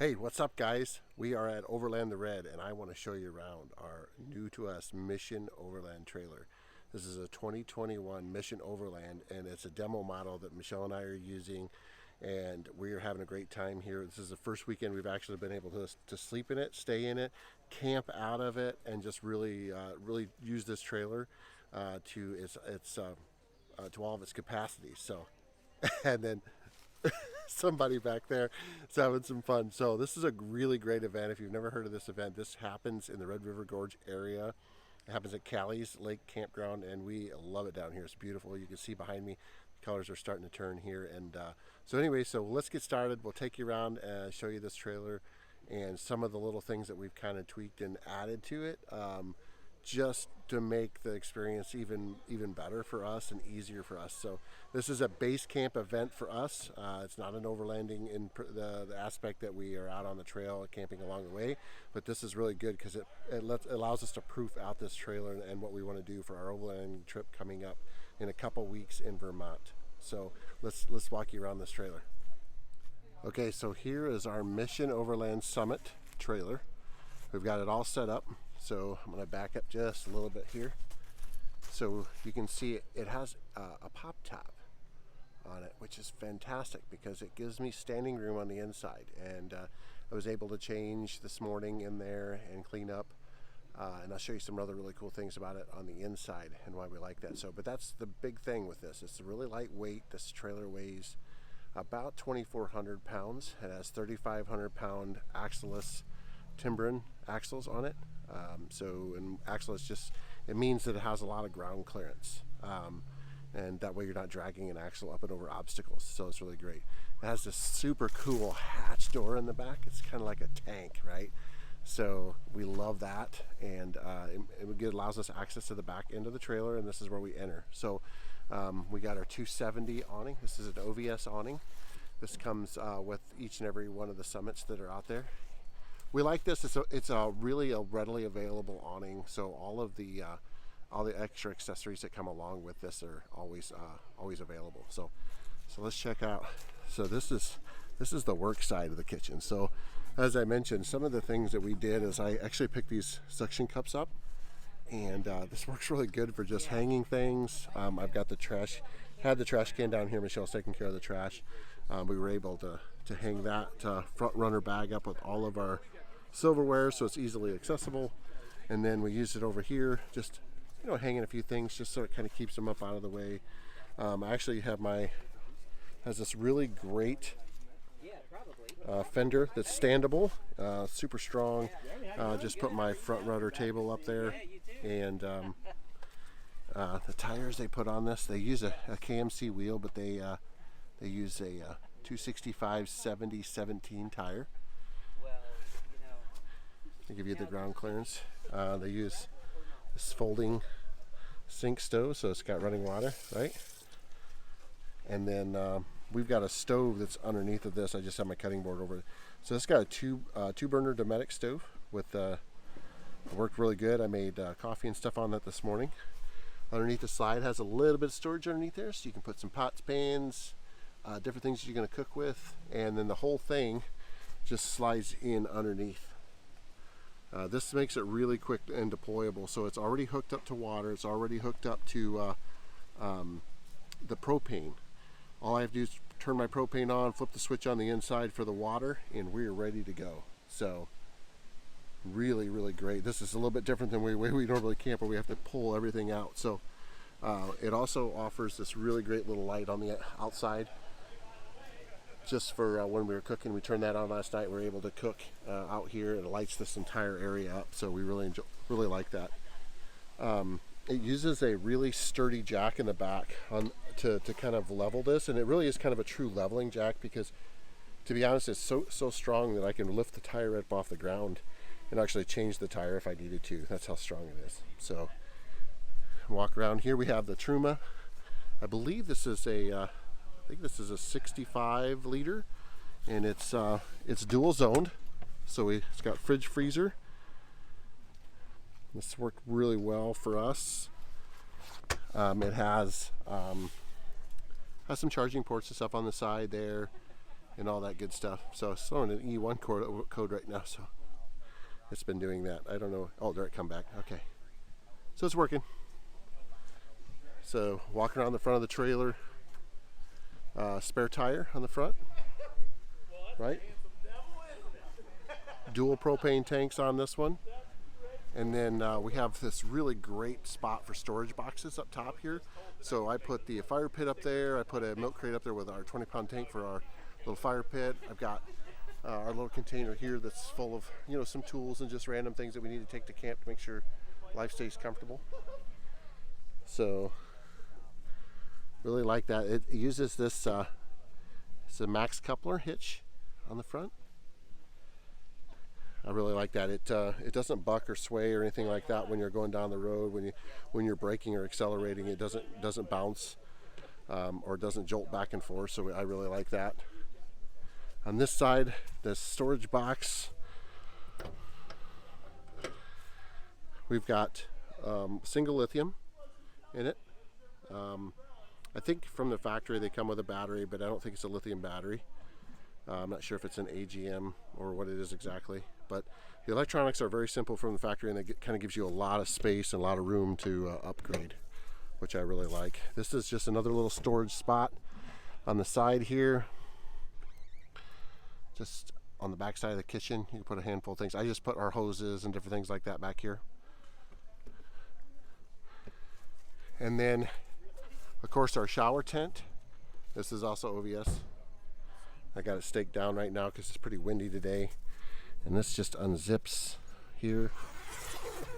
Hey, what's up, guys? We are at Overland the Red, and I want to show you around our new to us Mission Overland trailer. This is a 2021 Mission Overland, and it's a demo model that Michelle and I are using, and we are having a great time here. This is the first weekend we've actually been able to sleep in it, stay in it, camp out of it, and just really use this trailer to to all of its capacities. So, and then somebody back there is having some fun. So this is a really great event. If you've never heard of this event, this happens in the Red River Gorge area. It happens at Callie's Lake Campground, and we love it down here. It's beautiful. You can see behind me, the colors are starting to turn here. And so anyway, so let's get started. We'll take you around and show you this trailer and some of the little things that we've kind of tweaked and added to it, just to make the experience even better for us and easier for us. So this is a base camp event for us. It's not an overlanding in the aspect that we are out on the trail camping along the way, but this is really good because it allows us to proof out this trailer and what we want to do for our overlanding trip coming up in a couple weeks in Vermont. So let's walk you around this trailer. Okay, so here is our Mission Overland Summit trailer. We've got it all set up. So I'm going to back up just a little bit here. So you can see it has a pop top on it, which is fantastic because it gives me standing room on the inside. And I was able to change this morning in there and clean up. And I'll show you some other really cool things about it on the inside and why we like that. So, but that's the big thing with this. It's really lightweight. This trailer weighs about 2,400 pounds. It has 3,500 pound axle-less Timbren axles on it. And axle is just, it means that it has a lot of ground clearance. And that way you're not dragging an axle up and over obstacles. So it's really great. It has this super cool hatch door in the back. It's kind of like a tank, right? So we love that. And it allows us access to the back end of the trailer, and this is where we enter. So we got our 270 awning. This is an OVS awning. This comes with each and every one of the summits that are out there. We like this. It's really a readily available awning, so all the extra accessories that come along with this are always available. So let's check out. So this is the work side of the kitchen. So as I mentioned, some of the things that we did is I actually picked these suction cups up, and this works really good for just hanging things. I've got the trash can down here. Michelle's taking care of the trash. We were able to hang that front runner bag up with all of our silverware, so it's easily accessible. And then we use it over here, just hanging a few things, just so it kind of keeps them up out of the way. I actually has this really great fender that's standable, super strong. Just put my front rudder table up there, and the tires they put on this, they use a KMC wheel, but they use a 265/70/17 tire. They give you the ground clearance. They use this folding sink stove, so it's got running water, right? And then we've got a stove that's underneath of this. I just have my cutting board over it. So it's got a two burner Dometic stove with it worked really good. I made coffee and stuff on that this morning. Underneath the slide has a little bit of storage underneath there, so you can put some pots, pans, different things you're going to cook with, and then the whole thing just slides in underneath. This makes it really quick and deployable. So it's already hooked up to water. It's already hooked up to the propane. All I have to do is turn my propane on, flip the switch on the inside for the water, and we're ready to go. So really, really great. This is a little bit different than the way we normally camp, where we have to pull everything out. So it also offers this really great little light on the outside, just for when we were cooking. We turned that on last night. We were able to cook out here, and it lights this entire area up. So we really like that. It uses a really sturdy jack in the back to kind of level this, and it really is kind of a true leveling jack, because to be honest, it's so strong that I can lift the tire up off the ground and actually change the tire if I needed to. That's how strong it is. So walk around here. We have the Truma. I believe this is a 65 liter, and it's dual zoned, so it's got fridge freezer. This worked really well for us. It has some charging ports and stuff on the side there. and all that good stuff. So it's throwing an E1 code right now, so it's been doing that. I don't know. Oh, there it come back. Okay. So it's working. So walking around the front of the trailer, spare tire on the front, right? Dual propane tanks on this one. And then we have this really great spot for storage boxes up top here. So I put the fire pit up there. I put a milk crate up there with our 20-pound tank for our little fire pit. I've got our little container here that's full of, you know, some tools and just random things that we need to take to camp to make sure life stays comfortable. So really like that. It uses this it's a max coupler hitch on the front. I really like that. It doesn't buck or sway or anything like that when you're going down the road. When you're braking or accelerating, it doesn't bounce or doesn't jolt back and forth. So I really like that. On this side, the storage box, we've got single lithium in it. I think from the factory they come with a battery, but I don't think it's a lithium battery. I'm not sure if it's an AGM or what it is exactly, but the electronics are very simple from the factory, and it kind of gives you a lot of space and a lot of room to upgrade, which I really like. This is just another little storage spot on the side here, just on the back side of the kitchen. You can put a handful of things. I just put our hoses and different things like that back here. And then, of course, our shower tent. This is also OVS. I got it staked down right now because it's pretty windy today. And this just unzips here,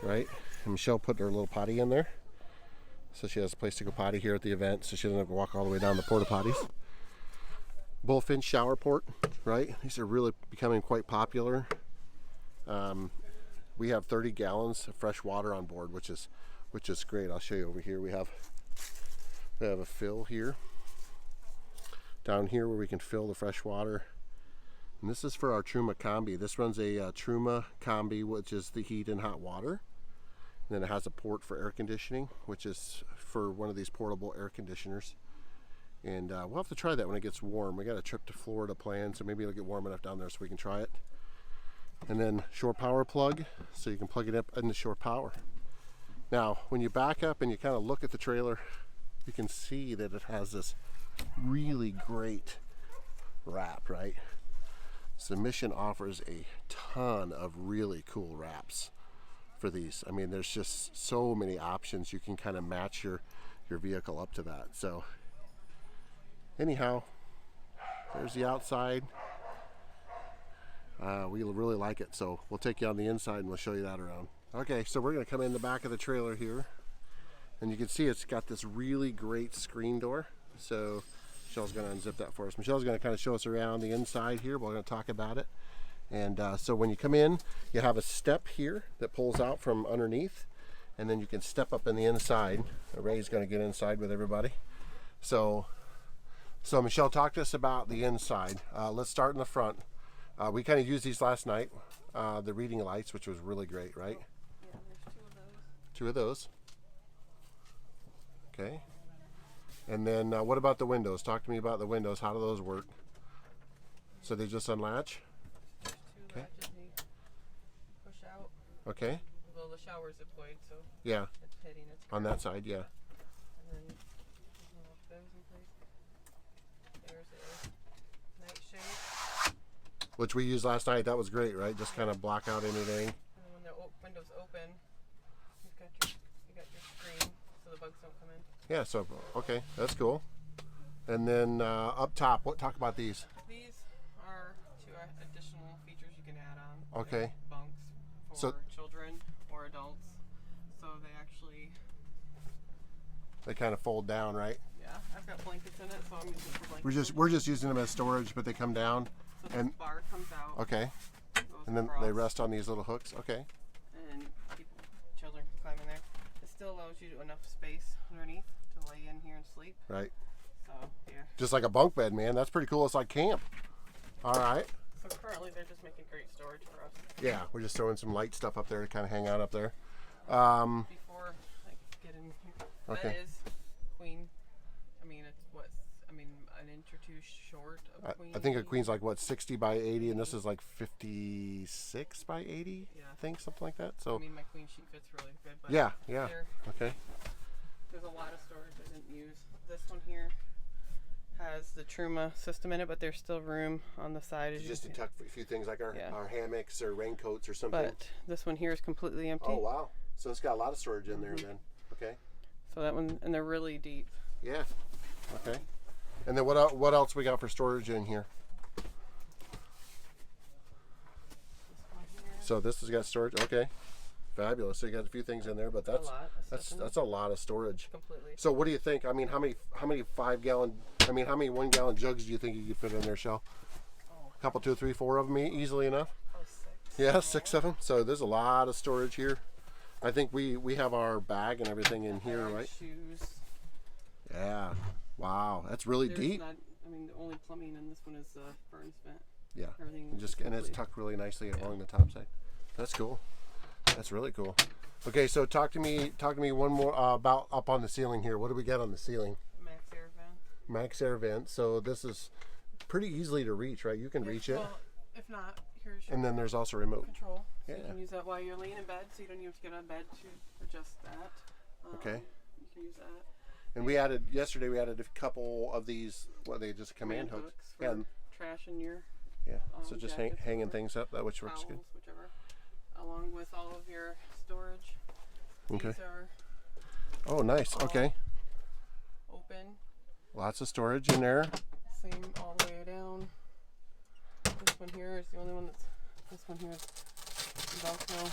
right? And Michelle put her little potty in there. So she has a place to go potty here at the event, so she doesn't have to walk all the way down the porta potties. Bullfinch shower port, right? These are really becoming quite popular. We have 30 gallons of fresh water on board, which is great. I'll show you over here. We have a fill here. Down here where we can fill the fresh water. And this is for our Truma Combi. This runs a Truma Combi, which is the heat and hot water. And then it has a port for air conditioning, which is for one of these portable air conditioners. And we'll have to try that when it gets warm. We got a trip to Florida planned, so maybe it'll get warm enough down there so we can try it. And then shore power plug, so you can plug it up into shore power. Now, when you back up and you kind of look at the trailer, you can see that it has this really great wrap, right? So Mission offers a ton of really cool wraps for these. I mean, there's just so many options. You can kind of match your vehicle up to that. So anyhow, there's the outside. We really like it, so we'll take you on the inside and we'll show you that around. Okay, so we're going to come in the back of the trailer here, and you can see it's got this really great screen door. So Michelle's going to unzip that for us. Michelle's going to kind of show us around the inside here. We're going to talk about it. And so when you come in, you have a step here that pulls out from underneath, and then you can step up in the inside. Ray's going to get inside with everybody. So Michelle, talk to us about the inside. Let's start in the front. We kind of used these last night, the reading lights, which was really great, right? Yeah, there's two of those. Okay. And then what about the windows? Talk to me about the windows. How do those work? So they just unlatch? There's two latches they push out. Okay. Well, the shower's deployed, so yeah, it's hitting its on that side, yeah. And then lock those in place. There's a night shade. Which we used last night. That was great, right? Just kind of block out anything. And when the window's open, you got your screen so the bugs don't come in. Yeah, so, okay, that's cool. And then up top, talk about these. These are two additional features you can add on. Okay. Bunks for children or adults. So they kind of fold down, right? yeah, I've got blankets in it, so I'm using it for blankets. We're just using them as storage, but they come down. So this bar comes out. Okay. Goes And then across, they rest on these little hooks. Okay. and children can climb in there. It still allows you enough space underneath to lay in here and sleep. Right. So yeah. Just like a bunk bed, man. That's pretty cool. It's like camp. All right. So currently they're just making great storage for us. Yeah, we're just throwing some light stuff up there to kind of hang out up there. Before I get in here, Okay. that is queen. I mean, an inch or two short of a queen. I think a queen's like what, 60 by 80, and this is like 56 by 80. Yeah. I think something like that. So I mean, my queen sheet fits really good. But yeah. Okay. There's a lot of storage I didn't use. This one here has the Truma system in it, but there's still room on the side. Just to tuck a few things like our hammocks or raincoats or something. But this one here is completely empty. Oh wow! So it's got a lot of storage in there then. Okay. So that one, and they're really deep. Yeah. Okay. And then what else we got for storage in here? This one here. So this has got storage. Okay. Fabulous. So you got a few things in there, but that's a lot of storage. Completely. So what do you think? I mean, how many 5-gallon? I mean, how many 1-gallon jugs do you think you could fit in there, Shell? Oh. A couple, 2, 3, 4 of them easily enough. Probably 6. Yeah, 6 of them. So there's a lot of storage here. I think we have our bag and everything in here, right? Shoes. Yeah. Wow, that's really There's deep. Not, I mean, the only plumbing in this one is the furnace vent. Yeah. Everything. And it's tucked really nicely along the top side. That's cool. That's really cool. Okay, so talk to me one more about up on the ceiling here. What do we got on the ceiling? Max air vent. Max air vent. So this is pretty easily to reach, right? You can reach it. Well, if not, here's your And then there's also remote control. So Yeah. you can use that while you're laying in bed, so you don't even have to get out of bed to adjust that. Okay. You can use that. And yesterday we added a couple of these, they just command hooks. for Yeah. And, trash in your yeah. So just jackets, hanging whatever. things up, which works towels, good. whichever. Along with all of your storage. Okay. These are Oh, nice. Okay. open. Lots of storage in there. Same all the way down. This one here is the only one that's. This one here is Velcro.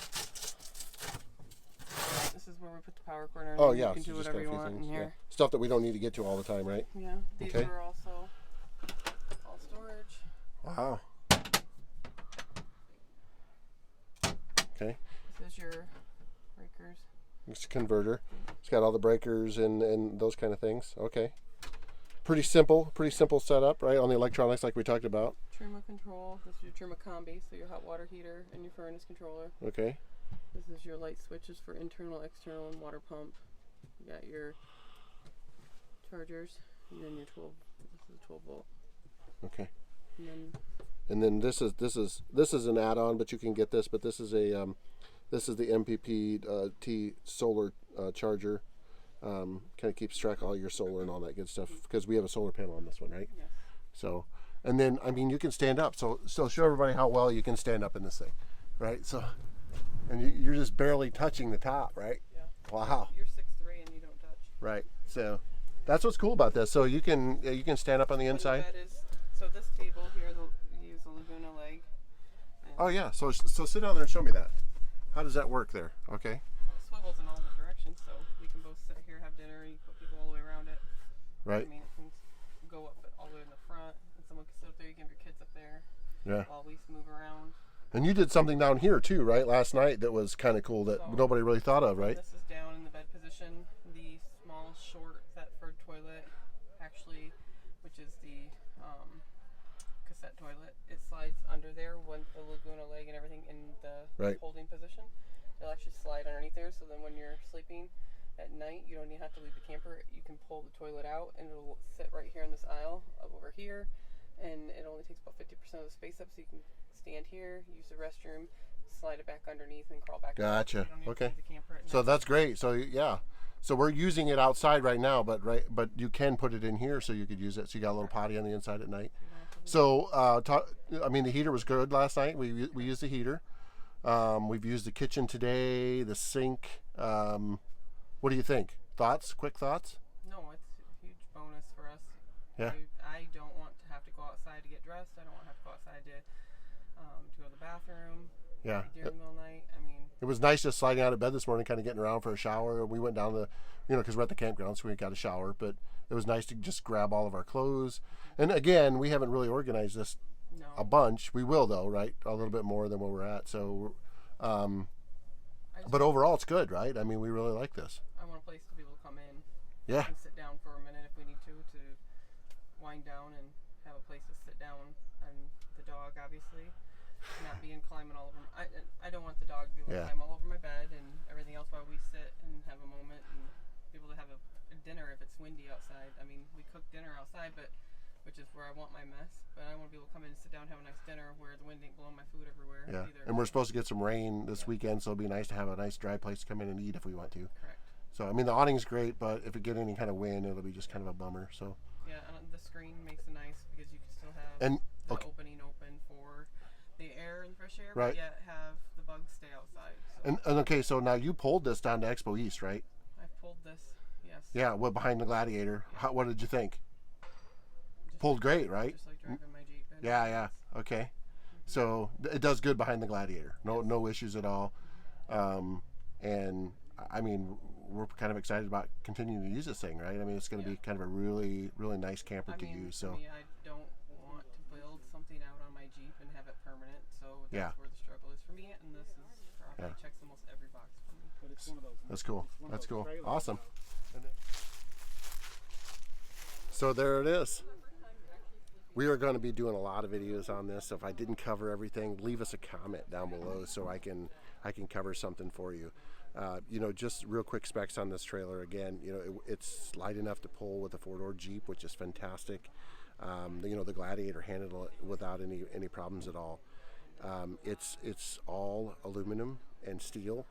This is where we put the power cord. And Oh yeah. You can So do just whatever got a you few want things. in Yeah. here. Stuff that we don't need to get to all the time, right? Yeah. These Okay. are also all storage. Wow. Okay. This is your breakers. It's a converter. It's got all the breakers and those kind of things. Okay. Pretty simple setup, right? On the electronics like we talked about. Truma control. This is your Truma combi, so your hot water heater and your furnace controller. Okay. This is your light switches for internal, external, and water pump. You got your chargers, and then your 12. This is a 12 volt. Okay. And then And then this is an add-on, but you can get this. But this is the MPPT solar charger. Kind of keeps track of all your solar and all that good stuff because we have a solar panel on this one, right? yes. So, and then I mean you can stand up. So show everybody how well you can stand up in this thing, right? So, and you're just barely touching the top, right? Yeah. Wow. You're 6'3" and you don't touch. Right. So that's what's cool about this. So you can stand up on the inside. The bed is, so this table here, you use a Laguna leg. And Oh yeah. So sit down there and show me that. How does that work there? Okay. it swivels in all the directions, so we can both sit here, have dinner, and you put people all the way around it. Right. I mean, it can go up all the way in the front, and someone can sit up there. You can have your kids up there Yeah. while we move around. And you did something down here too, right? Last night that was kind of cool that So, nobody really thought of, right? This is down in the bed position. The small short Thetford toilet, actually, which is the cassette toilet, it slides under there with the Laguna leg and everything in the Right. holding position. It'll actually slide underneath there, so then when you're sleeping at night, you don't even have to leave the camper. You can pull the toilet out, and it'll sit right here in this aisle over here, and it only takes about 50% of the space up, so you can stand here, use the restroom, slide it back underneath, and crawl back. Gotcha. You don't need to Okay. leave the camper at So night. that's great. So yeah. So we're using it outside right now, but you can put it in here so you could use it. So you got a little potty on the inside at night. You don't have to leave. So I mean the heater was good last night. We used the heater. We've used the kitchen today, the sink. What do you think? Thoughts? Quick thoughts? No, it's a huge bonus for us. Yeah. I don't want to have to go outside to get dressed. I don't want to have to go outside to go to the bathroom. Yeah. During the middle of the night. I mean, It was nice just sliding out of bed this morning, kind of getting around for a shower. We went down because we're at the campground, so we got a shower. But it was nice to just grab all of our clothes. And again, we haven't really organized this no. a bunch. We will though, right? A little bit more than where we're at. So, but overall, it's good, right? I mean, we really like this. I want a place to be able to come in Yeah. and sit down for a minute if we need to wind down and have a place to sit down. And the dog, obviously, not being climbing all over. I don't want the dog to be able to Yeah. climb all over my bed and everything else while we sit and have a moment and be able to have a dinner if it's windy outside. I mean, we cook dinner outside, but which is where I want my mess. But I want to be able to come in and sit down and have a nice dinner where the wind ain't blowing my food everywhere Yeah, either. and we're supposed to get some rain this weekend, so it'll be nice to have a nice dry place to come in and eat if we want to. Correct. So, I mean, the awning's great, but if we get any kind of wind, it'll be just kind of a bummer. So. Yeah, and the screen makes it nice because you can still have And the okay. opening open for the air and fresh air, Right. but yet have the bugs stay outside. So And okay, so now you pulled this down to Expo East, right? I've pulled this, yes. Yeah, what behind the Gladiator? What did you think? Pulled great, right? Just like driving my Jeep. Yeah. Okay. So it does good behind the Gladiator. No issues at all. And I mean, we're kind of excited about continuing to use this thing, right? I mean, it's going to be kind of a really nice camper to use. So for me, I don't want to build something out on my Jeep and have it permanent. So that's where the struggle is for me. And this is probably checks almost every box for me. But it's one of those. That's cool. That's cool. trailers. Awesome. So there it is. We are going to be doing a lot of videos on this. So if I didn't cover everything, leave us a comment down below so I can cover something for you. You know, just real quick specs on this trailer. Again, you know, it's light enough to pull with a 4-door Jeep, which is fantastic. You know, the Gladiator handled it without any problems at all. It's all aluminum and steel.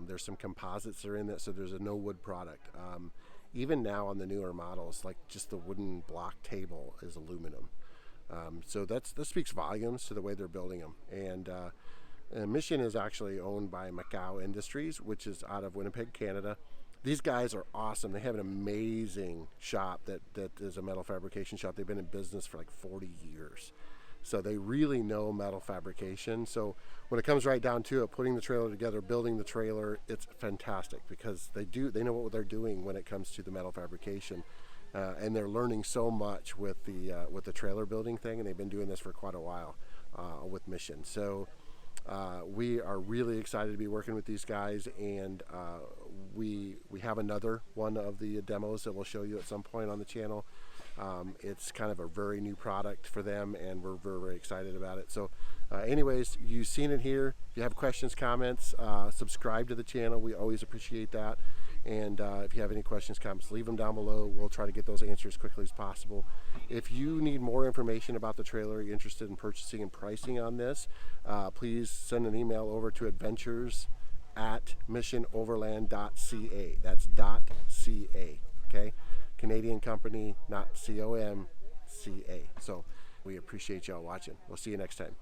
There's some composites that are in it, so there's a no wood product. Even now on the newer models, like just the wooden block table is aluminum. So that speaks volumes to the way they're building them. And Mission is actually owned by Macau Industries, which is out of Winnipeg, Canada. These guys are awesome. They have an amazing shop that is a metal fabrication shop. They've been in business for like 40 years. So they really know metal fabrication. So when it comes right down to it, putting the trailer together, building the trailer, it's fantastic because they know what they're doing when it comes to the metal fabrication. And they're learning so much with the trailer building thing, and they've been doing this for quite a while with Mission. So we are really excited to be working with these guys, and we have another one of the demos that we'll show you at some point on the channel. It's kind of a very new product for them, and we're very excited about it. So anyways, you've seen it here. If you have questions, comments, subscribe to the channel. We always appreciate that. And if you have any questions, comments, leave them down below. We'll try to get those answered as quickly as possible. If you need more information about the trailer, you're interested in purchasing and pricing on this, please send an email over to adventures@missionoverland.ca. That's .ca, okay? Canadian company, not C-O-M, C-A. So we appreciate y'all watching. We'll see you next time.